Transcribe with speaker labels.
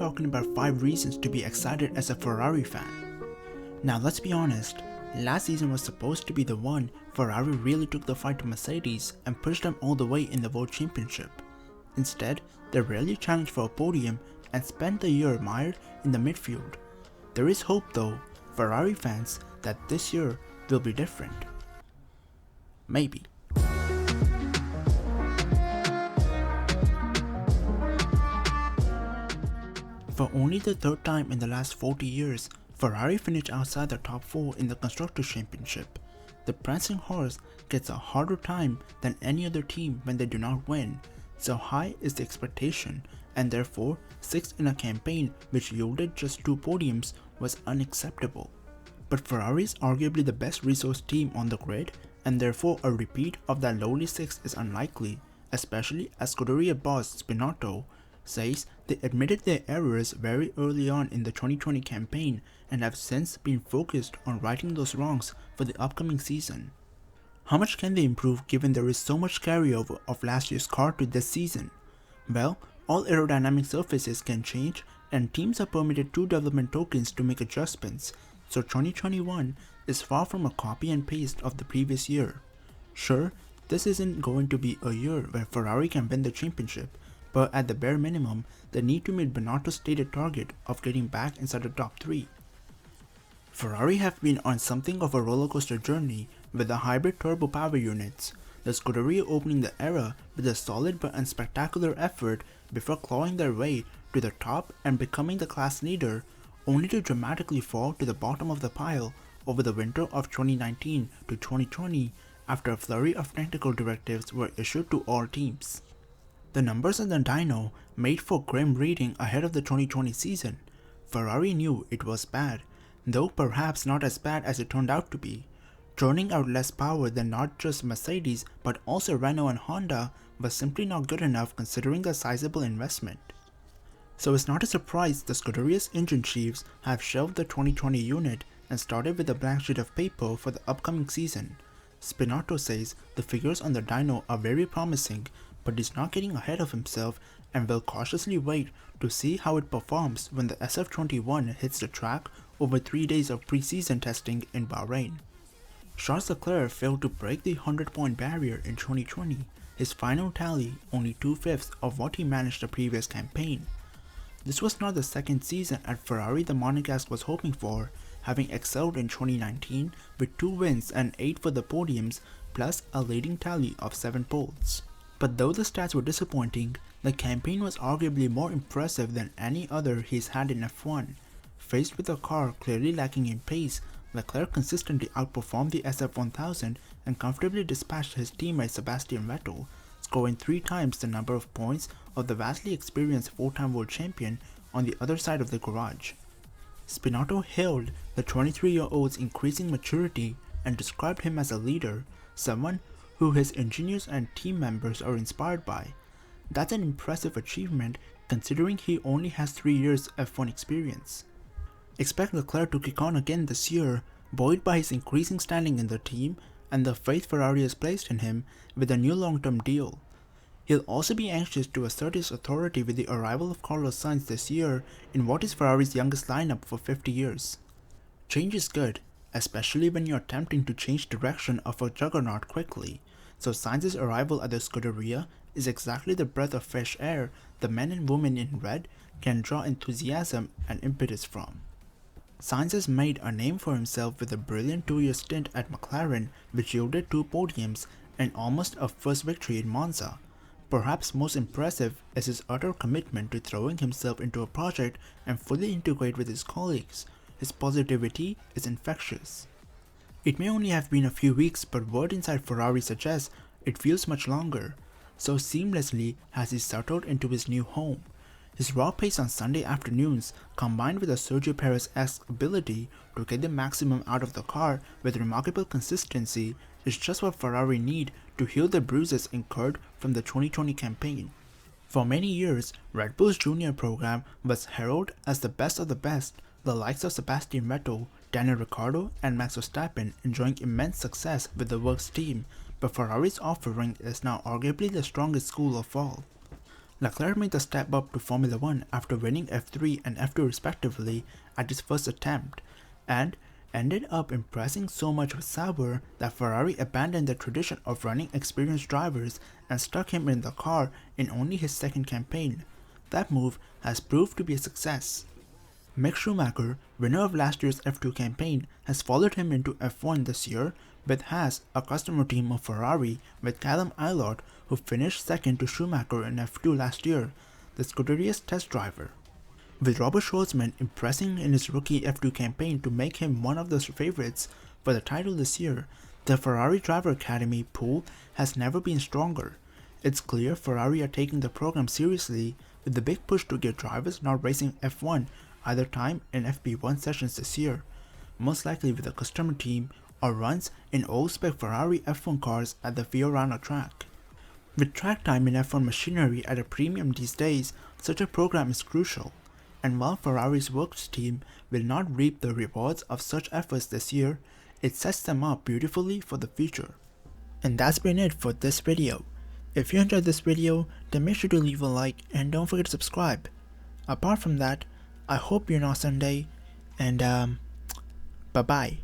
Speaker 1: talking about 5 reasons to be excited as a Ferrari fan. Now let's be honest, last season was supposed to be the one Ferrari really took the fight to Mercedes and pushed them all the way in the World Championship. Instead, they rarely challenged for a podium and spent the year mired in the midfield. There is hope though, Ferrari fans, that this year will be different. Maybe. For only the third time in the last 40 years, Ferrari finished outside the top 4 in the Constructors' Championship. The prancing horse gets a harder time than any other team when they do not win, so high is the expectation, and therefore 6th in a campaign which yielded just 2 podiums was unacceptable. But Ferrari is arguably the best resource team on the grid, and therefore a repeat of that lowly 6th is unlikely, especially as Scuderia boss Binotto says they admitted their errors very early on in the 2020 campaign and have since been focused on righting those wrongs for the upcoming season. How much can they improve given there is so much carryover of last year's car to this season? Well, all aerodynamic surfaces can change and teams are permitted 2 development tokens to make adjustments, so 2021 is far from a copy and paste of the previous year. Sure, this isn't going to be a year where Ferrari can win the championship, but at the bare minimum, they need to meet Binotto's stated target of getting back inside the top 3. Ferrari have been on something of a rollercoaster journey with the hybrid turbo power units, the Scuderia opening the era with a solid but unspectacular effort before clawing their way to the top and becoming the class leader, only to dramatically fall to the bottom of the pile over the winter of 2019 to 2020 after a flurry of technical directives were issued to all teams. The numbers on the dyno made for grim reading ahead of the 2020 season. Ferrari knew it was bad, though perhaps not as bad as it turned out to be. Churning out less power than not just Mercedes but also Renault and Honda was simply not good enough considering the sizable investment. So it's not a surprise the Scuderia's engine chiefs have shelved the 2020 unit and started with a blank sheet of paper for the upcoming season. Binotto says the figures on the dyno are very promising, but is not getting ahead of himself and will cautiously wait to see how it performs when the SF21 hits the track over 3 days of pre-season testing in Bahrain. Charles Leclerc failed to break the 100-point barrier in 2020, his final tally only 2/5 of what he managed the previous campaign. This was not the second season at Ferrari the Monegasque was hoping for, having excelled in 2019 with 2 wins and 8 for the podiums plus a leading tally of 7 poles. But though the stats were disappointing, the campaign was arguably more impressive than any other he's had in F1. Faced with a car clearly lacking in pace, Leclerc consistently outperformed the SF1000 and comfortably dispatched his teammate Sebastian Vettel, scoring 3 times the number of points of the vastly experienced 4-time world champion on the other side of the garage. Binotto hailed the 23-year-old's increasing maturity and described him as a leader, someone who his engineers and team members are inspired by. That's an impressive achievement considering he only has 3 years F1 experience. Expect Leclerc to kick on again this year, buoyed by his increasing standing in the team and the faith Ferrari has placed in him with a new long-term deal. He'll also be anxious to assert his authority with the arrival of Carlos Sainz this year in what is Ferrari's youngest lineup for 50 years. Change is good, especially when you're attempting to change direction of a juggernaut quickly, so Sainz's arrival at the Scuderia is exactly the breath of fresh air the men and women in red can draw enthusiasm and impetus from. Sainz has made a name for himself with a brilliant 2-year stint at McLaren which yielded 2 podiums and almost a first victory in Monza. Perhaps most impressive is his utter commitment to throwing himself into a project and fully integrate with his colleagues. His positivity is infectious. It may only have been a few weeks, but word inside Ferrari suggests it feels much longer. So seamlessly has he settled into his new home. His raw pace on Sunday afternoons, combined with a Sergio Perez-esque ability to get the maximum out of the car with remarkable consistency, is just what Ferrari need to heal the bruises incurred from the 2020 campaign. For many years, Red Bull's junior program was heralded as the best of the best, the likes of Sebastian Vettel, Daniel Ricciardo and Max Verstappen enjoying immense success with the works team, but Ferrari's offering is now arguably the strongest school of all. Leclerc made the step up to Formula 1 after winning F3 and F2 respectively at his first attempt, and ended up impressing so much with Sauber that Ferrari abandoned the tradition of running experienced drivers and stuck him in the car in only his second campaign. That move has proved to be a success. Mick Schumacher, winner of last year's F2 campaign, has followed him into F1 this year with Haas, a customer team of Ferrari, with Callum Ilott, who finished second to Schumacher in F2 last year, the Scuderia's test driver. With Robert Schwarzman impressing in his rookie F2 campaign to make him one of the favorites for the title this year, the Ferrari Driver Academy pool has never been stronger. It's clear Ferrari are taking the program seriously, with the big push to get drivers not racing F1 either time in FP1 sessions this year, most likely with a customer team or runs in old-spec Ferrari F1 cars at the Fiorano track. With track time in F1 machinery at a premium these days, such a program is crucial, and while Ferrari's works team will not reap the rewards of such efforts this year, it sets them up beautifully for the future. And that's been it for this video. If you enjoyed this video, then make sure to leave a like and don't forget to subscribe. Apart from that, I hope you're an awesome day, and bye bye.